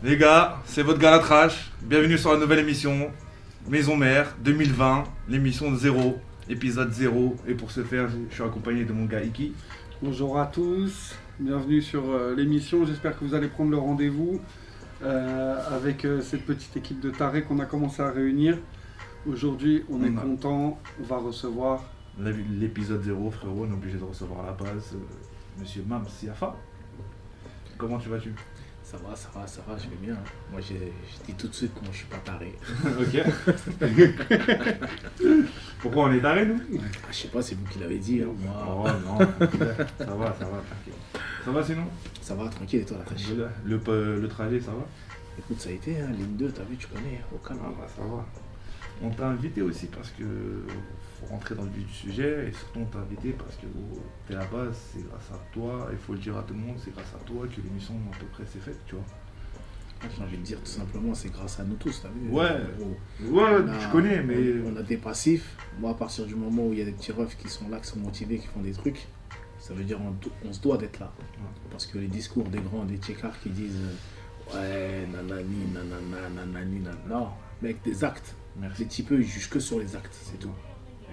Les gars, c'est votre Galatrash. Bienvenue sur la nouvelle émission Maison Mère 2020, l'émission 0, épisode 0. Et pour ce faire, je suis accompagné de mon gars Iki. Bonjour à tous, bienvenue sur l'émission. J'espère que vous allez prendre le rendez-vous avec cette petite équipe de tarés qu'on a commencé à réunir. Aujourd'hui, on est content, on va recevoir l'épisode 0, frérot. On est obligé de recevoir à la base Monsieur Mams Siafa. Comment tu vas-tu? Ça va, je vais bien. Moi, je dis tout de suite que moi, je suis pas taré. Ok. Pourquoi on est taré, nous? Je sais pas, c'est vous qui l'avez dit. Hein, moi. Oh non, ça va, tranquille. Ça va sinon? Ça va, tranquille, et toi, la tâche? Le trajet, ça va? Écoute, ça a été, hein, ligne 2, t'as vu, tu connais, au calme. Ah bah, ça va. On t'a invité aussi parce que faut rentrer dans le vif du sujet et surtout on t'a invité parce que t'es la base, c'est grâce à toi, il faut le dire à tout le monde, c'est grâce à toi que l'émission à peu près s'est faite, tu vois. J'ai envie de dire tout simplement, c'est grâce à nous tous, t'as vu? Ouais, tu connais, mais... On a des passifs. Moi, à partir du moment où il y a des petits refs qui sont là, qui sont motivés, qui font des trucs, ça veut dire on se doit d'être là. Ouais. Parce que les discours des grands, des tchécards qui disent ouais, nanani, nanana, nanani, nanana. Non, mais avec des actes. Merci. Les petits peu, ils jugent que sur les actes, c'est tout.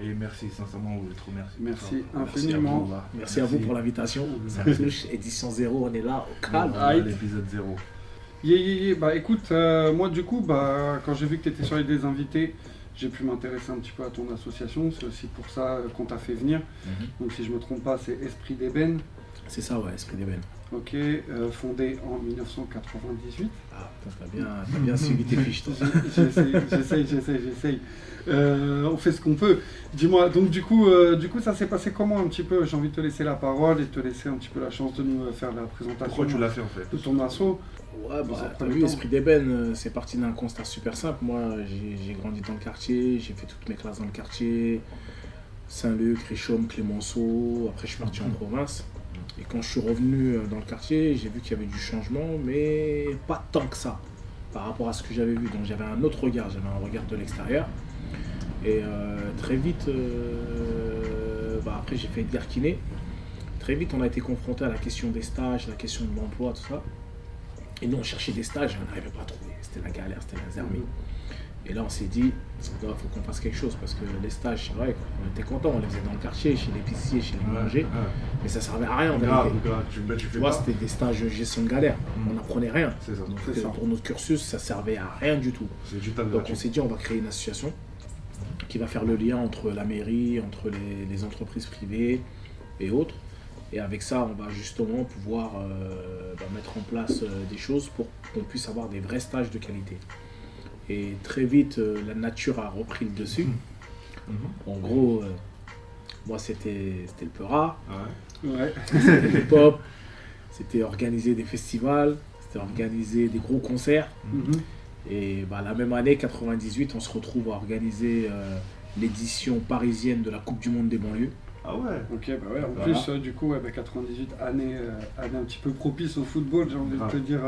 Et merci, sincèrement, vous êtes trop merci. Merci infiniment. Merci à vous pour l'invitation. Ça touche, édition 0, on est là, au calme. L'épisode 0. Bah écoute, moi du coup, quand j'ai vu que tu étais sur les des invités, j'ai pu m'intéresser un petit peu à ton association. C'est aussi pour ça qu'on t'a fait venir. Donc si je me trompe pas, c'est Esprit d'Ébène. C'est ça, ouais, Esprit d'Ébène. Ok, fondé en 1998. Ah, t'as bien suivi tes fiches, toi. J'essaye. On fait ce qu'on peut. Dis-moi, donc du coup, ça s'est passé comment un petit peu? J'ai envie de te laisser la parole et de te laisser un petit peu la chance de nous faire la présentation. Pourquoi tu l'as fait en fait? De ton asso. Ouais, t'as vu, Esprit d'Ébène, c'est parti d'un constat super simple. Moi, j'ai grandi dans le quartier, j'ai fait toutes mes classes dans le quartier. Saint-Luc, Richomme, Clémenceau. Après, je suis parti en province. Et quand je suis revenu dans le quartier, j'ai vu qu'il y avait du changement, mais pas tant que ça par rapport à ce que j'avais vu. Donc j'avais un autre regard, j'avais un regard de l'extérieur. Et très vite, après j'ai fait Edgar Quinet. Très vite, on a été confronté à la question des stages, la question de l'emploi, tout ça. Et nous, on cherchait des stages, on n'arrivait pas à trouver. C'était la galère, c'était la zermie. Et là, on s'est dit, il faut qu'on fasse quelque chose parce que les stages, c'est vrai, on était contents, on les faisait dans le quartier, chez l'épicier, chez les boulangers, mais ça servait à rien en vérité. Tu vois, c'était des stages de gestion de galère, on n'apprenait rien. C'est ça. Donc, pour notre cursus, ça servait à rien du tout. Donc on s'est dit, on va créer une association qui va faire le lien entre la mairie, entre les entreprises privées et autres. Et avec ça, on va justement pouvoir mettre en place des choses pour qu'on puisse avoir des vrais stages de qualité. Et très vite, la nature a repris le dessus. En gros, moi, c'était le Peura. Ouais. C'était le hip-hop. C'était organiser des festivals. C'était organiser des gros concerts. Et la même année, 98, on se retrouve à organiser l'édition parisienne de la Coupe du Monde des banlieues. Ah ouais. Ok, ouais. En plus, du coup, 98, année un petit peu propice au football, j'ai envie de te dire.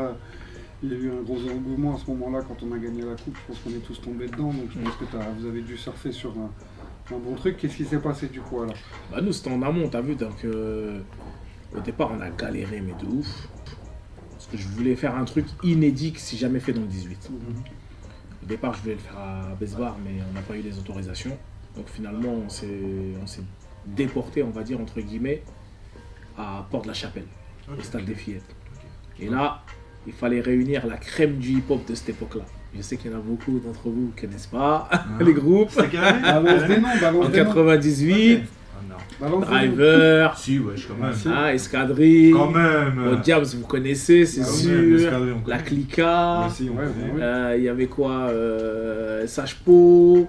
Il y a eu un gros engouement à ce moment-là quand on a gagné la coupe. Je pense qu'on est tous tombés dedans. Donc je pense que vous avez dû surfer sur un bon truc. Qu'est-ce qui s'est passé du coup alors? Nous, c'était en amont, t'as vu. Donc au départ, on a galéré, mais de ouf. Parce que je voulais faire un truc inédit si jamais fait dans le 18. Au départ, je voulais le faire à Besbar, mais on n'a pas eu les autorisations. Donc finalement, on s'est déporté, on va dire, entre guillemets, à Port-de-la-Chapelle, au stade des Fillettes. Et là, il fallait réunir la crème du hip-hop de cette époque-là. Je sais qu'il y en a beaucoup d'entre vous qui ne connaissent pas les groupes. C'est quelle année? En 98, Driver, si, ouais, quand même. Escadrille, Quand même. Au Diams, vous connaissez, c'est sûr. La Clica, il y avait quoi, Sage-Po,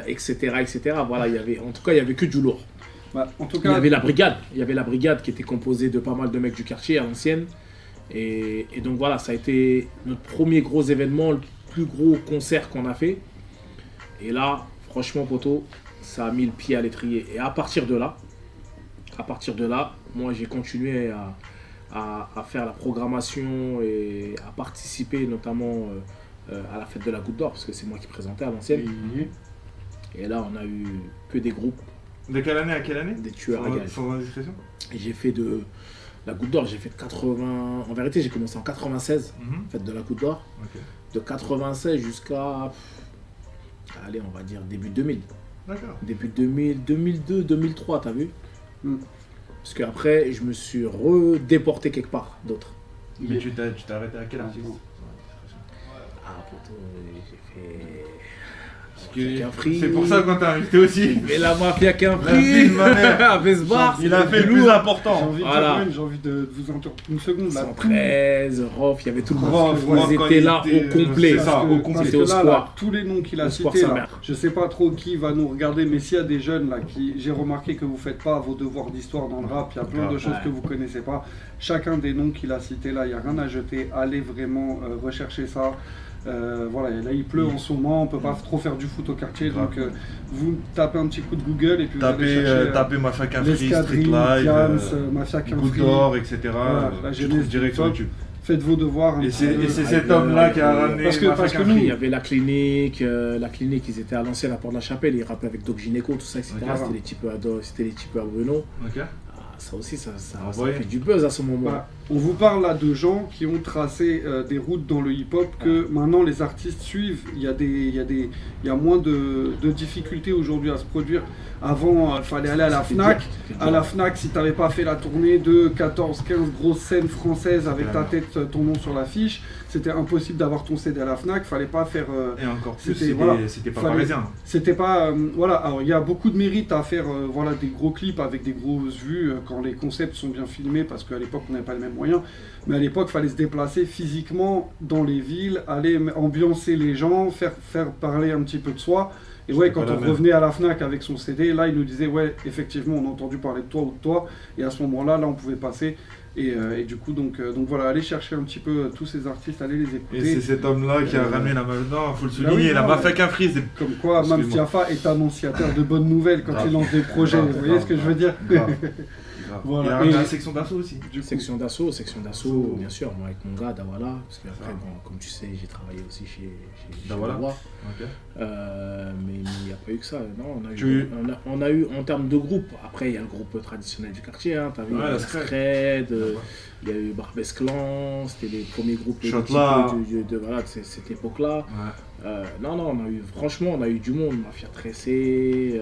etc. Voilà, en tout cas, il y avait que du lourd. En tout cas, il y avait la brigade qui était composée de pas mal de mecs du quartier à l'ancienne. Et donc voilà, ça a été notre premier gros événement, le plus gros concert qu'on a fait. Et là, franchement, poto, ça a mis le pied à l'étrier. Et à partir de là, moi j'ai continué à faire la programmation et à participer notamment à la fête de la Goutte d'Or, parce que c'est moi qui présentais à l'ancienne. Et là, on a eu que des groupes. De quelle année à quelle année? Des tueurs à gages. Sans indiscrétion. Et j'ai fait de La Goutte d'Or, j'ai fait de 80. En vérité, j'ai commencé en 96, fête de la Goutte d'Or. Ok. De 96 jusqu'à. Allez, on va dire début 2000. D'accord. Début 2000, 2002, 2003, t'as vu? Parce qu'après, je me suis redéporté quelque part d'autre. Mais tu t'es arrêté à quel artiste? Ah, plutôt, j'ai fait. C'est pour ça qu'on t'a invité aussi. Mais la mafia qu'un La prix. ville, ma mère. À Vesbar. Il a fait le plus important. J'ai envie de vous interrompre une seconde. Là. 113, Rof, il y avait tout le monde. Rof, Ils étaient là au complet. C'est ça, au complet. C'était au square. Tous les noms qu'il a cités, je sais pas trop qui va nous regarder, mais s'il y a des jeunes là qui, j'ai remarqué que vous faites pas vos devoirs d'histoire dans le rap, il y a plein de choses que vous connaissez pas. Chacun des noms qu'il a cités là, il n'y a rien à jeter. Allez vraiment rechercher ça. Voilà, là il pleut en ce moment, on peut pas trop faire du foot au quartier, donc vous tapez un petit coup de Google et puis vous allez chercher tapez Mafia qu'un free, Street Live, Mafia qu'un Goutte free, d'Or, etc. la Je trouve direct sur YouTube. Faites vos devoirs. Et c'est cet homme-là qui a ramené parce que nous, il y avait la clinique, ils étaient à l'ancienne à Port-de-la-Chapelle, ils rappaient avec Doc Gynéco, tout ça, etc. C'était les types à Bruno. Ça aussi, ça fait du buzz à ce moment. Bah, on vous parle là de gens qui ont tracé des routes dans le hip-hop que maintenant les artistes suivent. Il y a moins de difficultés aujourd'hui à se produire. Avant, il fallait aller à la FNAC. À la FNAC, si tu n'avais pas fait la tournée de 14-15 grosses scènes françaises avec ta tête, ton nom sur l'affiche, c'était impossible d'avoir ton CD à la FNAC. Il fallait pas faire... Et encore plus, c'était pas parisien. C'était pas... voilà, alors il y a beaucoup de mérite à faire voilà, des gros clips avec des grosses vues quand les concepts sont bien filmés, parce qu'à l'époque, on n'avait pas les mêmes moyens. Mais à l'époque, il fallait se déplacer physiquement dans les villes, aller ambiancer les gens, faire parler un petit peu de soi. Et ouais, quand on revenait à la FNAC avec son CD, là, il nous disait, ouais, effectivement, on a entendu parler de toi ou de toi. Et à ce moment-là, on pouvait passer. Et du coup, donc voilà, allez chercher un petit peu tous ces artistes, allez les écouter. Et c'est cet homme-là qui a ramené la mafia. Non, faut le souligner, la mafia qu'un free. Comme quoi, Mams Diafa est annonciateur de bonnes nouvelles quand il lance des projets. Vous voyez ce que je veux dire? Voilà. Il a ramené la section d'assaut aussi. Section d'assaut, bien sûr, moi avec mon gars Dawala, parce qu'après, comme tu sais, j'ai travaillé aussi chez Dawala. Mais il n'y a pas eu que ça. Non, on a eu en termes de groupe, après il y a le groupe traditionnel du quartier, hein, tu as vu, Scred, il y a eu Barbès Clan, c'était les premiers groupes de cette époque-là. Non, franchement, on a eu du monde, Mafia Tressé.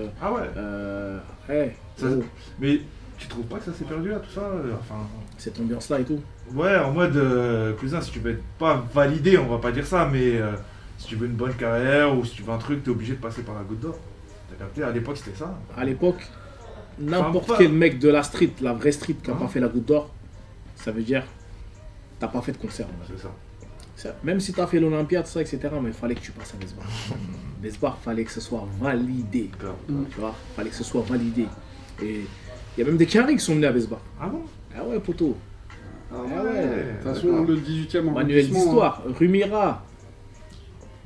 Mais tu trouves pas que ça s'est perdu là, tout ça cette ambiance-là et tout? Ouais, en mode, cousin, si tu veux pas validé, on va pas dire ça, mais si tu veux une bonne carrière ou si tu veux un truc, t'es obligé de passer par la Goutte d'Or. T'as capté? À l'époque, c'était ça. À l'époque, n'importe quel mec de la street, la vraie street, qui n'a pas fait la Goutte d'Or, ça veut dire t'as pas fait de concert. C'est ça. Même si t'as fait l'Olympiade, ça, etc., mais il fallait que tu passes à Vesbar. Vesbar, fallait que ce soit validé. Tu vois, fallait que ce soit validé. Et il y a même des carrés qui sont venus à Vesbar. Ah bon? Ah ouais, poteau. De toute façon, le 18e arrondissement... Manuel d'histoire, Rumira,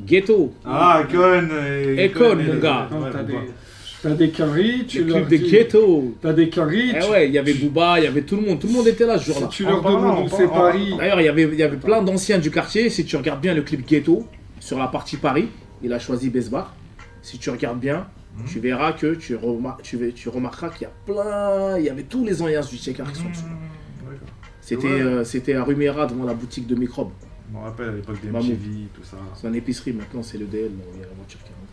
Ghetto. Icon. École, mon gars. T'as des carrés, tu leur dis... Ghetto. T'as des carrés. Ouais, il y avait Booba, il y avait tout le monde. Tout le monde était là ce jour-là. Si tu leur demandes où c'est Paris... D'ailleurs, il y avait plein d'anciens du quartier. Si tu regardes bien le clip Ghetto, sur la partie Paris, il a choisi Vesbar. Si tu regardes bien, tu verras que tu remarqueras qu'il y avait tous les anciens du Tchèque qui sont dessus. C'était à Rumera devant la boutique de Microbe. Je me rappelle à l'époque des MTV, tout ça. C'est une épicerie, maintenant c'est le DL, il y a la voiture qui est rentrée.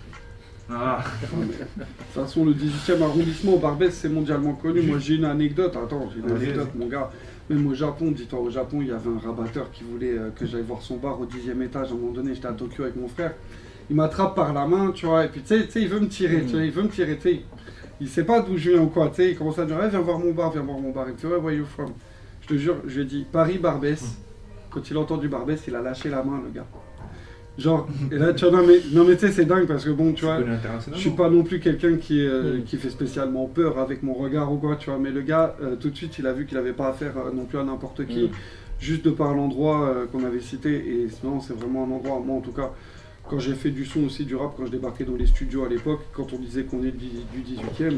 De toute façon, le 18e arrondissement, Barbès, c'est mondialement connu. Moi j'ai une anecdote, mon gars. Même au Japon, dis-toi, au Japon, il y avait un rabatteur qui voulait que j'aille voir son bar au 10e étage. À un moment donné, j'étais à Tokyo avec mon frère. Il m'attrape par la main, tu vois, et puis tu sais, il veut me tirer, il sait pas d'où je viens ou quoi, tu sais, il commence à dire, viens voir mon bar, il me dit, where you from? Je te jure, je lui ai dit, Paris, Barbès. Quand il a entendu Barbès, il a lâché la main, le gars. Genre, et là, tu vois, non mais tu sais, c'est dingue, parce que bon, tu vois, je suis pas non plus quelqu'un qui fait spécialement peur avec mon regard ou quoi, tu vois, mais le gars, tout de suite, il a vu qu'il avait pas affaire non plus à n'importe qui, juste de par l'endroit qu'on avait cité, et sinon, c'est vraiment un endroit, moi en tout cas, quand j'ai fait du son aussi, du rap, quand je débarquais dans les studios à l'époque, quand on disait qu'on est du 18e,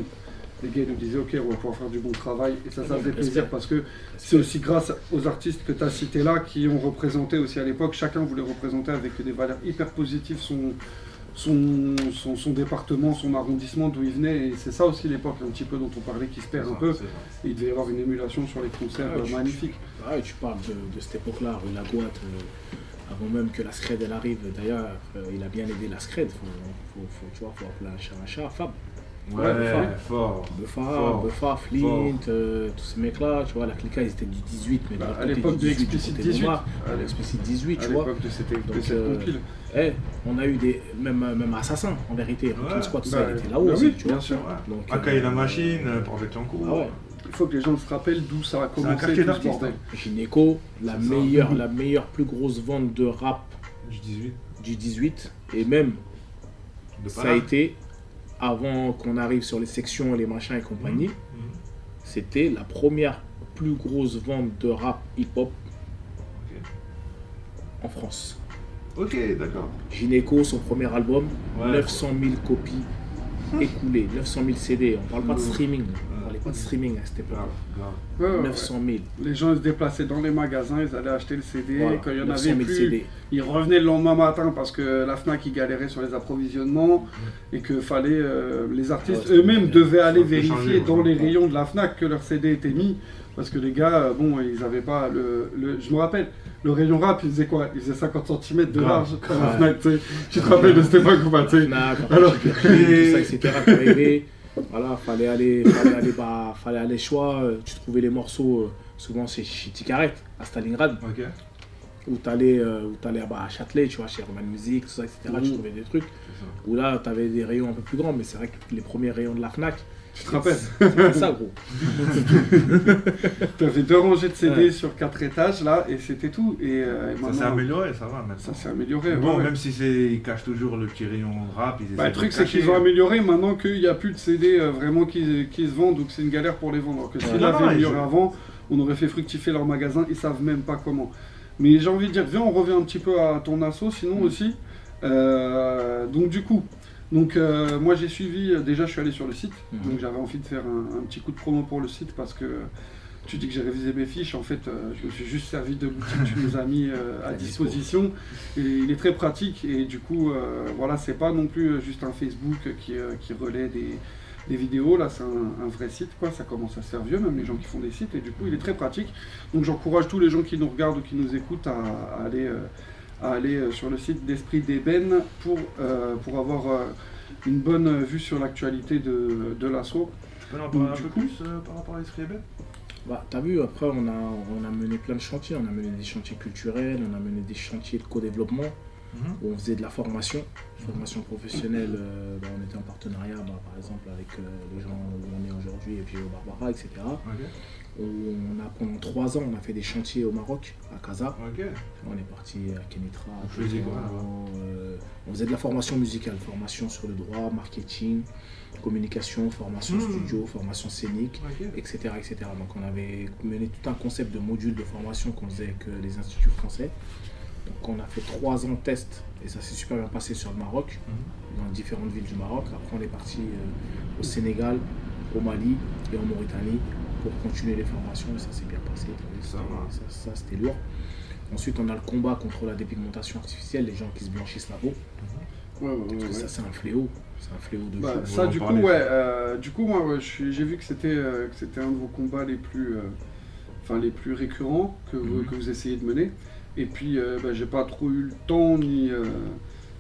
les gars nous disaient ok, on va pouvoir faire du bon travail. Et ça faisait plaisir parce que c'est aussi grâce aux artistes que tu as cités là qui ont représenté aussi à l'époque. Chacun voulait représenter avec des valeurs hyper positives son département, son arrondissement, d'où il venait. Et c'est ça aussi l'époque, un petit peu dont on parlait, qui se perd un peu. Et il devait y avoir une émulation sur les concerts magnifiques. Tu parles de cette époque-là, rue Lagoite, avant même que la Scred elle arrive. D'ailleurs, il a bien aidé la Scred. Tu vois, faut appeler un chat, Fab. Fort. Buffa, Flint, tous ces mecs-là, tu vois, la Clica, ils étaient du 18, mais à l'époque de Explicit 18. Explicit 18, tu vois. À l'époque de cette compile. On a eu même Assassin, en vérité. Rockin' Squad, tout ça, il était là-haut aussi, tu vois. Bien sûr. Donc, Akai la machine, pour Betchancourt. Il faut que les gens se rappellent d'où ça a commencé. C'est un quartier d'artistes. Gynéco, la meilleure, plus grosse vente de rap du 18. Et même, ça a été, avant qu'on arrive sur les sections, les machins et compagnie, c'était la première plus grosse vente de rap hip-hop en France. Ok, d'accord. Gynéco, son premier album, 900 000 copies écoulées, 900 000 CD. On parle pas de streaming. On parlait pas de streaming à cette époque. 900 000. Les gens se déplaçaient dans les magasins, ils allaient acheter le CD. Quand il y en avait plus, CD. Ils revenaient le lendemain matin parce que la Fnac ils galérait sur les approvisionnements et que fallait les artistes eux-mêmes devaient aller vérifier dans les rayons de la Fnac que leur CD était mis. Parce que les gars, ils n'avaient pas je me rappelle, le rayon rap, il faisait quoi? Il faisait 50 cm de large à la Fnac, tu sais. Tu te rappelles de cette époque ou pas, tu sais? Alors, tout ça, etc. qui arrivait. Voilà, fallait aller choix. Tu trouvais les morceaux, souvent c'est chez Tikaret, à Stalingrad. Où t'allais à Châtelet, tu vois, chez Urban Music, tout ça, etc. Tu trouvais des trucs. Où là, t'avais des rayons un peu plus grands, mais c'est vrai que les premiers rayons de la Fnac, tu te rappelles? C'était ça, gros. T'avais 2 rangées de CD sur 4 étages, là, et c'était tout. Et ça s'est amélioré, ça va maintenant. Ça s'est amélioré, bon, même si ils cachent toujours le petit rayon rap, le truc, c'est qu'ils ont amélioré maintenant qu'il n'y a plus de CD vraiment qui se vendent ou que c'est une galère pour les vendre. Alors que s'ils l'avaient amélioré avant, on aurait fait fructifier leur magasin, ils savent même pas comment. Mais j'ai envie de dire, viens, on revient un petit peu à ton asso, sinon aussi. Donc du coup, moi j'ai suivi, déjà je suis allé sur le site, donc j'avais envie de faire un petit coup de promo pour le site parce que tu dis que j'ai révisé mes fiches, en fait je me suis juste servi de l'outil que tu nous as mis à disposition et il est très pratique et du coup voilà, c'est pas non plus juste un Facebook qui relaie des vidéos, là c'est un vrai site quoi, ça commence à se faire vieux même les gens qui font des sites et du coup il est très pratique, donc j'encourage tous les gens qui nous regardent ou qui nous écoutent à aller sur le site d'Esprit d'Ébène pour avoir une bonne vue sur l'actualité de l'assaut. Tu peux en parler un peu plus par rapport à Esprit d'Ébène? T'as vu, après on a mené plein de chantiers, on a mené des chantiers culturels, on a mené des chantiers de co-développement, où on faisait de la formation professionnelle, on était en partenariat par exemple avec les gens où on est aujourd'hui, FGO Barbara, etc. Pendant 3 ans, on a fait des chantiers au Maroc, à Casa. On est parti à Kenitra. On faisait de la formation musicale, formation sur le droit, marketing, communication, formation studio, formation scénique, etc., etc. Donc on avait mené tout un concept de module de formation qu'on faisait avec les instituts français. Donc on a fait 3 ans de tests et ça s'est super bien passé sur le Maroc, dans différentes villes du Maroc. Après on est parti au Sénégal, au Mali et en Mauritanie pour continuer les formations et ça s'est bien passé. Ça c'était lourd. Ensuite on a le combat contre la dépigmentation artificielle, les gens qui se blanchissent la peau. Ça c'est un fléau. C'est un fléau de fou. Ça du coup, moi j'ai vu que c'était un de vos combats les plus récurrents que vous essayez de mener. Et puis j'ai pas trop eu le temps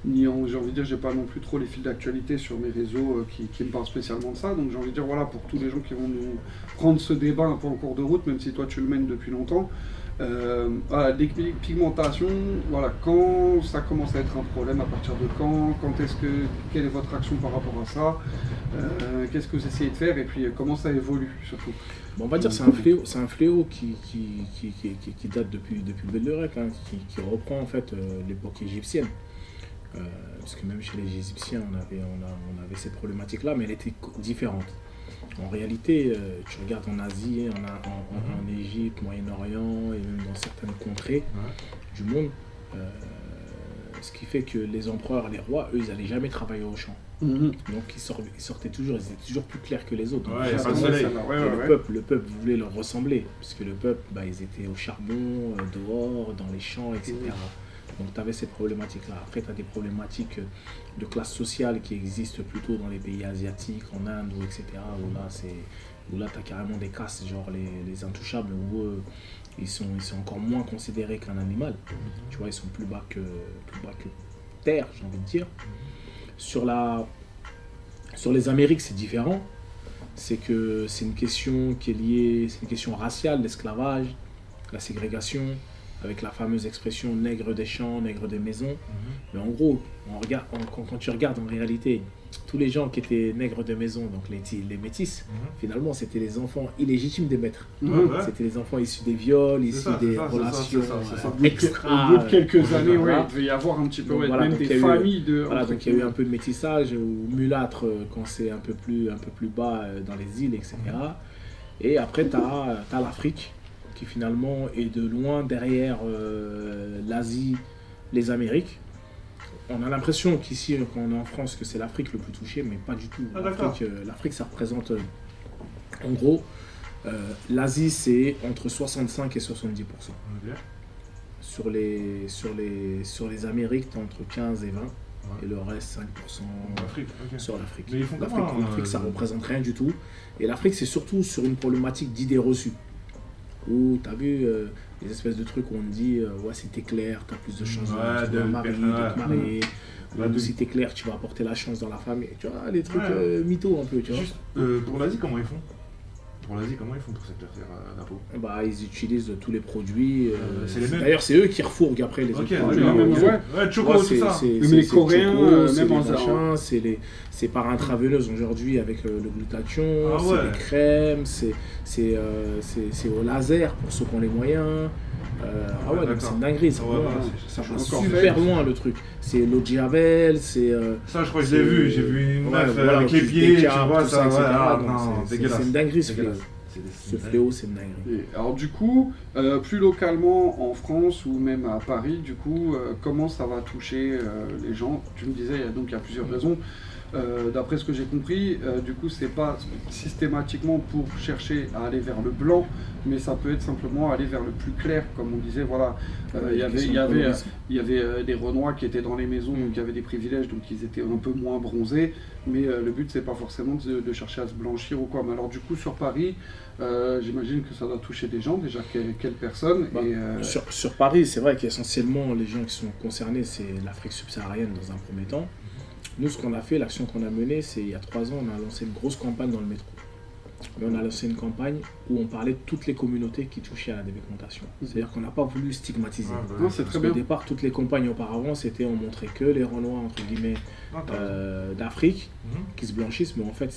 j'ai envie de dire, j'ai pas non plus trop les fils d'actualité sur mes réseaux qui me parlent spécialement de ça. Donc j'ai envie de dire, voilà, pour tous les gens qui vont nous prendre ce débat un peu en cours de route, même si toi tu le mènes depuis longtemps, dépigmentation, voilà, quand ça commence à être un problème, à partir de quelle est votre action par rapport à ça, qu'est-ce que vous essayez de faire et puis comment ça évolue surtout. Bon, on va dire c'est un fléau qui date depuis le Bel de Rec, qui reprend en fait l'époque égyptienne. Parce que même chez les Égyptiens, on avait cette problématique-là, mais elle était différente. En réalité, tu regardes en Asie, en Égypte, Moyen-Orient et même dans certaines contrées du monde, ce qui fait que les empereurs, les rois, eux, ils n'allaient jamais travailler au champ. Donc ils sortaient toujours, ils étaient toujours plus clairs que les autres. Le peuple voulait leur ressembler, puisque le peuple, ils étaient au charbon, dehors, dans les champs, etc. Donc tu avais cette problématique-là. Après, tu as des problématiques de classe sociale qui existent plutôt dans les pays asiatiques, en Inde, etc. Où là, tu as carrément des castes, genre les intouchables, où ils sont encore moins considérés qu'un animal. Tu vois, ils sont plus bas que terre, j'ai envie de dire. Sur les Amériques, c'est différent. C'est que c'est une question qui est liée, c'est une question raciale, l'esclavage, la ségrégation, avec la fameuse expression nègre des champs, nègre des maisons. Mais en gros, quand tu regardes en réalité, tous les gens qui étaient nègres de maison, donc les métis, finalement c'était les enfants illégitimes des maîtres. C'était les enfants issus des viols, issus des relations extra. Au bout de quelques années, il devait y avoir un petit peu même des familles de. Voilà, donc il y a eu un peu de métissage, ou mulâtre quand c'est un peu plus bas dans les îles, etc. Et après, tu as l'Afrique, qui finalement est de loin derrière l'Asie, les Amériques. On a l'impression qu'ici, quand on est en France, que c'est l'Afrique le plus touché, mais pas du tout. L'Afrique, ça représente, en gros, l'Asie, c'est entre 65 et 70%. Sur les Amériques, tu entre 15 et 20. Et le reste, 5% sur l'Afrique. Mais ils font comment, l'Afrique, ça représente rien du tout. Et l'Afrique, c'est surtout sur une problématique d'idées reçues. Où tu as vu les espèces de trucs où on te dit ouais, si t'es clair, tu as plus de chances de te marier. Ou si t'es clair, tu vas apporter la chance dans la famille. Tu vois, les trucs mythos un peu. Tu vois. Juste, pour l'Asie, comment ils font? Pour cette terre d'impôt? Bah, ils utilisent tous les produits. C'est les mêmes. D'ailleurs, c'est eux qui refourguent après les autres produits. Choco, tout ça. Mais les Coréens, même en machin, c'est par intraveineuse aujourd'hui avec le glutathion, c'est des crèmes, c'est au laser pour ceux qui ont les moyens. Donc c'est une dinguerie, ça va super loin le truc. C'est l'eau de Javel, c'est. Ça, je crois que j'ai vu une meuf avec les pieds, tu vois, ça, c'est une dinguerie ce fléau. Ce fléau, c'est une dinguerie. Alors, du coup, plus localement en France ou même à Paris, du coup, comment ça va toucher les gens? Tu me disais, il y a plusieurs raisons. D'après ce que j'ai compris, du coup, c'est pas systématiquement pour chercher à aller vers le blanc, mais ça peut être simplement aller vers le plus clair, comme on disait. Voilà, il y avait des Renois qui étaient dans les maisons, donc il y avait des privilèges, donc ils étaient un peu moins bronzés. Mais le but, c'est pas forcément de chercher à se blanchir ou quoi. Mais alors, du coup, sur Paris, j'imagine que ça doit toucher des gens. Déjà, quelles personnes Sur Paris, c'est vrai qu'essentiellement, les gens qui sont concernés, c'est l'Afrique subsaharienne dans un premier temps. Nous, ce qu'on a fait, l'action qu'on a menée, c'est il y a 3 ans, on a lancé une grosse campagne dans le métro. Mais on a lancé une campagne où on parlait de toutes les communautés qui touchaient à la dépigmentation. C'est-à-dire qu'on n'a pas voulu stigmatiser. Non, c'est très bien. Au départ, toutes les campagnes auparavant, c'était on montrait que les Renois, entre guillemets, d'Afrique qui se blanchissent, mais en fait,